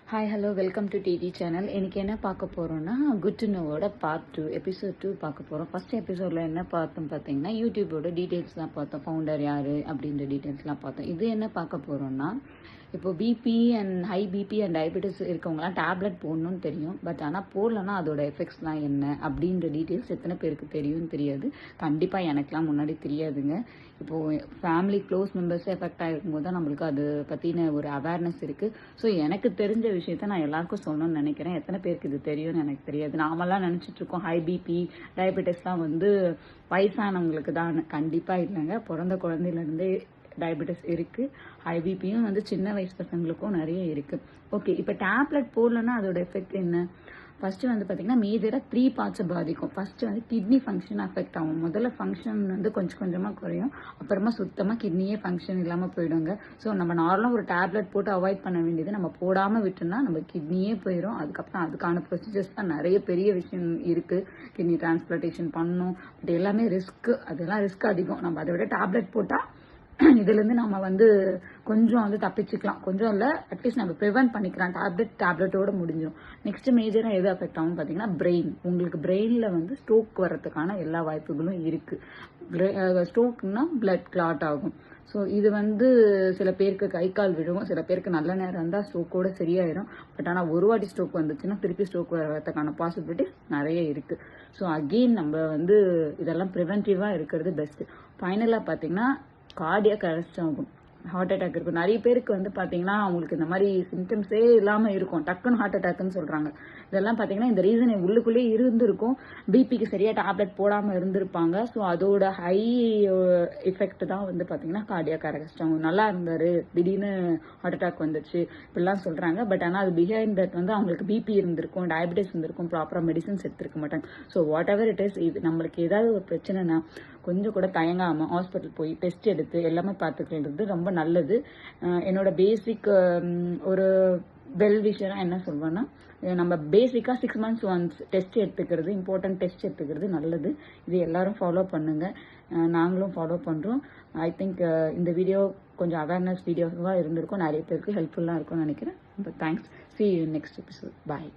Hi hello welcome to DD channel. இன்றைக்கி என்ன பார்க்க போகிறோன்னா குட் டு நோவோட பார்ட் 2 எபிசோட் 2 பார்க்க போகிறோம். ஃபஸ்ட் எபிசோடில் என்ன பார்த்தோம் பார்த்தீங்கன்னா யூடியூபோட டீட்டெயில்ஸ்லாம் பார்த்தோம், ஃபவுண்டர் யார் அப்படின்ற டீட்டெயில்ஸ்லாம் பார்த்தோம். இது என்ன பார்க்க போகிறோன்னா இப்போது BP and high BP and diabetes இருக்கவங்களாம் டேப்லெட் போடணும்னு தெரியும். பட் ஆனால் போடலன்னா அதோட எஃபெக்ட்ஸ்லாம் என்ன அப்படின்ற டீட்டெயில்ஸ் எத்தனை பேருக்கு தெரியும்னு தெரியாது. கண்டிப்பாக எனக்குலாம் முன்னாடி தெரியாதுங்க. இப்போது ஃபேமிலி க்ளோஸ் மெம்பர்ஸே எஃபெக்ட் ஆகிருக்கும் போது தான் நம்மளுக்கு அது பற்றின ஒரு அவேர்னஸ் இருக்குது. ஸோ எனக்கு தெரிஞ்ச விஷயத்த நான் எல்லாருக்கும் சொல்லணும்னு நினைக்கிறேன். எத்தனை பேருக்கு இது தெரியும்னு எனக்கு தெரியாது. நாமெல்லாம் நினச்சிட்ருக்கோம் ஹை பிபி டயபெட்டிஸ்லாம் வந்து வயசானவங்களுக்கு தான். கண்டிப்பாக இல்லைங்க. பிறந்த குழந்தையிலேருந்தே டயபெட்டிஸ் இருக்குது. ஹை பிபியும் வந்து சின்ன வயசு பசங்களுக்கும் நிறைய இருக்குது. ஓகே, இப்போ டேப்லெட் போடலன்னா அதோட எஃபெக்ட் என்ன? ஃபஸ்ட்டு வந்து பார்த்திங்கன்னா மேஜராக 3 பார்ட்ஸை பாதிக்கும். ஃபஸ்ட்டு வந்து கிட்னி ஃபங்க்ஷன் அஃபெக்ட் ஆகும். முதல்ல ஃபங்க்ஷன் வந்து கொஞ்சம் கொஞ்சமாக குறையும், அப்புறமா சுத்தமாக கிட்னியே ஃபங்க்ஷன் இல்லாமல் போயிடுங்க. ஸோ நம்ம நார்மலாக ஒரு டேப்லெட் போட்டு அவாய்ட் பண்ண வேண்டியது நம்ம போடாமல் விட்டோம்னா நம்ம கிட்னியே போயிடும். அதுக்கப்புறம் அதுக்கான ப்ரொசீஜர்ஸ் தான் நிறைய பெரிய விஷயம் இருக்குது. கிட்னி டிரான்ஸ்பிளான்டேஷன் பண்ணணும், பட் எல்லாமே ரிஸ்க்கு. அதெல்லாம் ரிஸ்க் அதிகம். நம்ம அதை விட டேப்லெட் போட்டால் இதுலேருந்து நம்ம வந்து கொஞ்சம் வந்து தப்பிச்சுக்கலாம். கொஞ்சம் இல்லை, அட்லீஸ்ட் நம்ம ப்ரிவென்ட் பண்ணிக்கலாம். டேப்லெட்டோட முடிஞ்சிடும். நெக்ஸ்ட் மேஜராக எது அஃபெக்ட் ஆகும் பார்த்தீங்கன்னா பிரெயின். உங்களுக்கு பிரெயினில் வந்து ஸ்ட்ரோக் வர்றதுக்கான எல்லா வாய்ப்புகளும் இருக்குது. ஸ்ட்ரோக்னா பிளட் கிளாட் ஆகும். ஸோ இது வந்து சில பேருக்கு கை கால் விழுவும், சில பேருக்கு நல்ல நேரம் இருந்தால் ஸ்ட்ரோக்கோட சரியாயிடும். பட் ஆனால் ஒரு வாட்டி ஸ்ட்ரோக் வந்துச்சுன்னா திருப்பி ஸ்ட்ரோக் வர்றதுக்கான பாசிபிலிட்டிஸ் நிறைய இருக்குது. ஸோ அகெயின் நம்ம வந்து இதெல்லாம் ப்ரிவென்டிவாக இருக்கிறது பெஸ்ட்டு. ஃபைனலாக பார்த்தீங்கன்னா கார்டியாக் அரெஸ்ட் ஆகும், ஹார்ட் அட்டாக் இருக்கும். நிறைய பேருக்கு வந்து பார்த்தீங்கன்னா அவங்களுக்கு இந்த மாதிரி சிம்டம்ஸே இல்லாமல் இருக்கும், டக்குன்னு ஹார்ட் அட்டாக்னு சொல்கிறாங்க. இதெல்லாம் பார்த்தீங்கன்னா இந்த ரீசன் உள்ளுக்குள்ளேயே இருந்திருக்கும். பிபிக்கு சரியாக டேப்லெட் போடாமல் இருந்திருப்பாங்க. ஸோ அதோட ஹை எஃபெக்ட் தான் வந்து பார்த்தீங்கன்னா கார்டியாக் அரெஸ்ட் ஆகும். நல்லா இருந்தார், திடீர்னு ஹார்ட் அட்டாக் வந்துச்சு இப்படிலாம் சொல்கிறாங்க. பட் ஆனால் அது பிஹைண்ட் தட் வந்து அவங்களுக்கு பிபி இருந்திருக்கும், டயபெட்டிஸ் இருந்திருக்கும், ப்ராப்பராக மெடிசன்ஸ் எடுத்துருக்க மாட்டாங்க. So what ever it is, இது நம்மளுக்கு ஏதாவது ஒரு பிரச்சனைனா கொஞ்சம் கூட தயங்காமல் ஹாஸ்பிட்டல் போய் டெஸ்ட் எடுத்து எல்லாமே பார்த்துக்கிறது ரொம்ப நல்லது. என்னோட பேசிக் ஒரு விஷயம்னா என்ன சொல்வேன்னா, நம்ம பேசிக்காக 6 months ஒன்ஸ் டெஸ்ட் எடுத்துக்கிறது, இம்பார்ட்டன்ட் டெஸ்ட் எடுத்துக்கிறது நல்லது. இது எல்லாரும் ஃபாலோ பண்ணுங்கள், நாங்களும் ஃபாலோ பண்ணுறோம். ஐ திங்க் இந்த வீடியோ கொஞ்சம் அவேர்னஸ் வீடியோவாக இருந்திருக்கும், நிறைய பேருக்கு ஹெல்ப்ஃபுல்லாக இருக்கும்னு நினைக்கிறேன். Thanks. See you in next episode. Bye.